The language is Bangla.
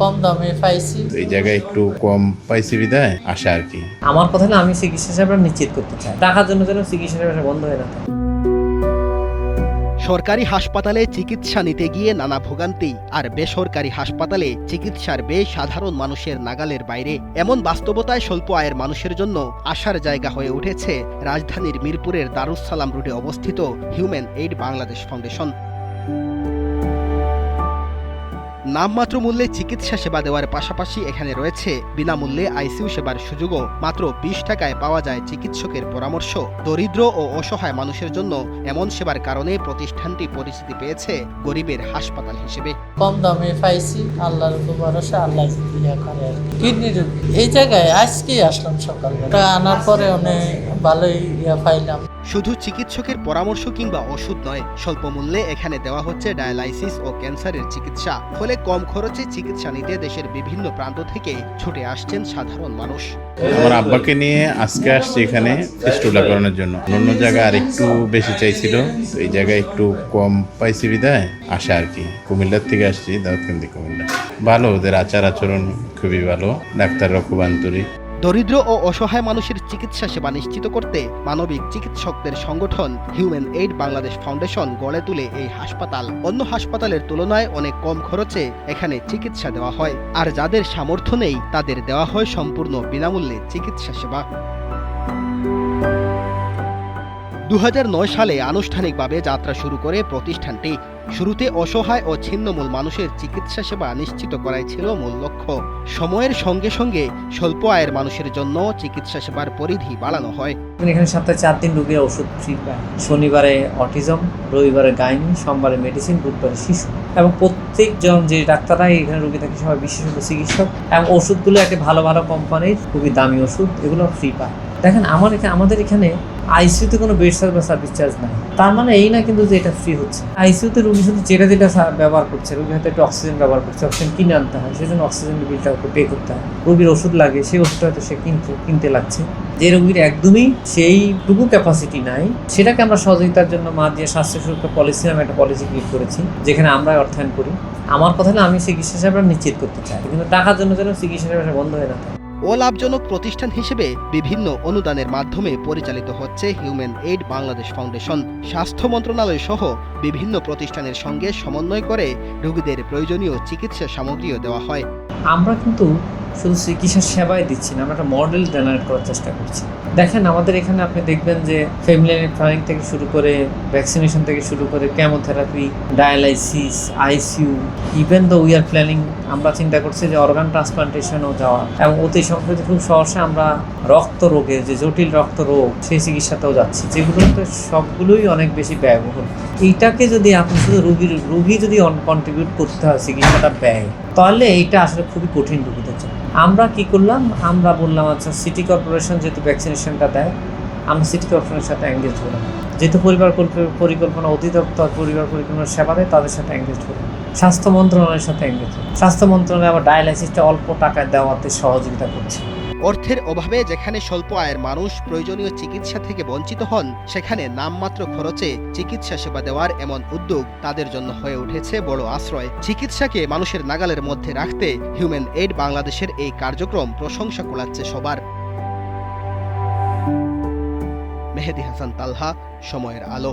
কম দামে পাইছি। এই জায়গায় একটু কম পাইছি বিদায় আসা আর কি। আমার কথা হলো আমি চিকিৎসা সেবা নিশ্চিত করতে চাই, টাকার জন্য যেন চিকিৎসা সেবা বন্ধ হয়ে না থাকে। সরকারি হাসপাতালে চিকিৎসা নিতে গিয়ে নানা ভোগান্তি, আর বেসরকারি হাসপাতালে চিকিৎসার ব্যয় সাধারণ মানুষের নাগালের বাইরে। এমন বাস্তবতায় স্বল্প আয়ের মানুষের জন্য আসার জায়গা হয়ে উঠেছে রাজধানীর মিরপুরের দারুস সালাম রোডে অবস্থিত হিউম্যান এইড বাংলাদেশ ফাউন্ডেশন। নামমাত্র মূল্যে চিকিৎসা সেবা দেওয়ার পাশাপাশি এখানে রয়েছে বিনামূল্যে আইসিইউ সেবার সুযোগও। মাত্র 20 টাকায় পাওয়া যায় চিকিৎসকের পরামর্শ। দরিদ্র ও অসহায় মানুষের জন্য এমন সেবার কারণে প্রতিষ্ঠানটি পরিচিতি পেয়েছে গরিবের হাসপাতাল হিসেবে। কম দামে পাইছি, আল্লাহর উপর ভরসা, আল্লাহ ইয়া করে আর কি। কিডনি রোগী এই জায়গায় আজকেই আসলাম সকালবেলা, আনার পরে অনেক ভালোই ইয়া পাইলাম। শুধু চিকিৎসকের পরামর্শ কিংবা ওষুধ নয়, স্বল্প মূল্যে এখানে দেওয়া হচ্ছে ডায়ালাইসিস ও ক্যান্সারের চিকিৎসা। ফলে কম খরচে চিকিৎসা নিতে দেশের বিভিন্ন প্রান্ত থেকে ছুটে আসছেন সাধারণ মানুষ। আমার আব্বাকে নিয়ে আজকে আসছি এখানে ফিস্টুলা করানোর জন্য। অন্য জায়গায় আর একটু বেশি চাইছিল, তো এই জায়গায় একটু কম পাইছি বিদায় আসা আর কি। কুমিল্লার থেকে আসছি, দাউদকান্দি কুমিল্লা। ভালো, ওদের আচার আচরণ খুবই ভালো, ডাক্তাররা খুব আন্তরিক। দরিদ্র ও অসহায় মানুষের চিকিৎসা সেবা নিশ্চিত করতে মানবিক চিকিৎসকদের সংগঠন হিউম্যান এইড বাংলাদেশ ফাউন্ডেশন গড়ে তুলে এই হাসপাতাল। অন্য হাসপাতালের তুলনায় অনেক কম খরচে এখানে চিকিৎসা দেওয়া হয়, আর যাদের সামর্থ্য নেই তাদের দেওয়া হয় সম্পূর্ণ বিনামূল্যে চিকিৎসা সেবা। 2009 সালে আনুষ্ঠানিকভাবে যাত্রা শুরু করে প্রতিষ্ঠানটি। শুরুতে অসহায় ও ছিন্নমূল মানুষের চিকিৎসা সেবা নিশ্চিত করাই ছিল মূল লক্ষ্য। সময়ের সঙ্গে সঙ্গে স্বল্প আয়ের মানুষের জন্য চিকিৎসা সেবার পরিধি বাড়ানো হয়। এখানে সপ্তাহে 4 দিন রোগীরা ওষুধ ফ্রি পায়। শনিবারে অটিজম, রবিবারে গাইনি, সোমবারে মেডিসিন, বুধবারে শিশু। এবং প্রত্যেকজন যে ডাক্তাররা এখানে রোগী থাকে সবাই বিশেষজ্ঞ চিকিৎসক, এবং ওষুধগুলো একটা ভালো ভালো কোম্পানির খুবই দামি ওষুধ, এগুলো ফ্রি পায়। দেখেন আমাদের এখানে আইসিইউতে কোনো বেড চার্জ বা সার্ভিস চার্জ নাই। তার মানে এই না কিন্তু যে এটা ফ্রি হচ্ছে। আইসিইউতে রোগী শুধু যেটা ব্যবহার করছে, রোগী হয়তো একটু অক্সিজেন ব্যবহার করছে, অক্সিজেন কিনে আনতে হয়, সেজন্য অক্সিজেনের বিলটা পে করতে হয়। রোগীর ওষুধ লাগে, সেই ওষুধটা হয়তো সে কিনতে লাগছে। যে রোগীর একদমই সেইটুকু ক্যাপাসিটি নাই, সেটাকে আমরা সহযোগিতার জন্য মা দিয়ে স্বাস্থ্য সুরক্ষা পলিসি নামে একটা পলিসি ক্রিয়েট করেছি, যেখানে আমরা অর্থায়ন করি। আমার কথা হলো আমি চিকিৎসা সেবা নিশ্চিত করতে চাই, কিন্তু টাকার জন্য যেন চিকিৎসা সেবা বন্ধ হয়ে না থাকে। অলাভজনক প্রতিষ্ঠান হিসেবে বিভিন্ন অনুদানের মাধ্যমে পরিচালিত হচ্ছে হিউম্যান এইড বাংলাদেশ ফাউন্ডেশন। স্বাস্থ্য মন্ত্রণালয় সহ বিভিন্ন প্রতিষ্ঠানের সঙ্গে সমন্বয় করে রোগীদের প্রয়োজনীয় চিকিৎসা সামগ্রীও দেওয়া হয়। আমরা কিন্তু শুধু চিকিৎসা সেবাই দিচ্ছি না, আমরা একটা মডেল জেনারেট করার চেষ্টা করছি। দেখেন আমাদের এখানে আপনি দেখবেন যে ফ্যামিলি প্ল্যানিং থেকে শুরু করে ভ্যাকসিনেশন থেকে শুরু করে chemotherapy, dialysis, ICU, even the we are planning, আমরা চিন্তা করছি যে অর্গান ট্রান্সপ্লান্টেশনও যাওয়া, এবং অতি সম্প্রতি খুব সহসে আমরা রক্ত রোগের যে জটিল রক্ত রোগ সেই চিকিৎসাতেও যাচ্ছি, যেগুলোতে সবগুলোই অনেক বেশি ব্যয়বহুল। এইটাকে যদি আপনি শুধু রোগী যদি কন্ট্রিবিউট করতে হয় চিকিৎসাটা ব্যয়, তাহলে এইটা আসলে খুবই কঠিন রোগীদের জন্য। আমরা কি করলাম, আমরা বললাম আচ্ছা সিটি কর্পোরেশন যেহেতু ভ্যাকসিনেশনটা দেয়, আমরা সিটি কর্পোরেশনের সাথে এঙ্গেজ হলাম। যেহেতু পরিকল্পনা অধিদপ্তর পরিবার পরিকল্পনা সেবা দেয়, তাদের সাথে এঙ্গেজ হলাম। স্বাস্থ্য মন্ত্রণালয়ের সাথে এঙ্গেজ হলাম। স্বাস্থ্য মন্ত্রণালয় আবার ডায়ালাইসিসটা অল্প টাকায় দেওয়াতে সহযোগিতা করছে। অর্থের অভাবে যেখানে স্বল্প আয়ের মানুষ প্রয়োজনীয় চিকিৎসা থেকে বঞ্চিত হন, সেখানে নামমাত্র খরচে চিকিৎসা সেবা দেওয়ার এমন উদ্যোগ তাদের জন্য হয়ে উঠেছে বড় আশ্রয়। চিকিৎসাকে মানুষের নাগালের মধ্যে রাখতে হিউম্যান এইড বাংলাদেশের এই কার্যক্রম প্রশংসা কুড়াচ্ছে সবার। মেহেদী হাসান তালহা, সময়ের আলো।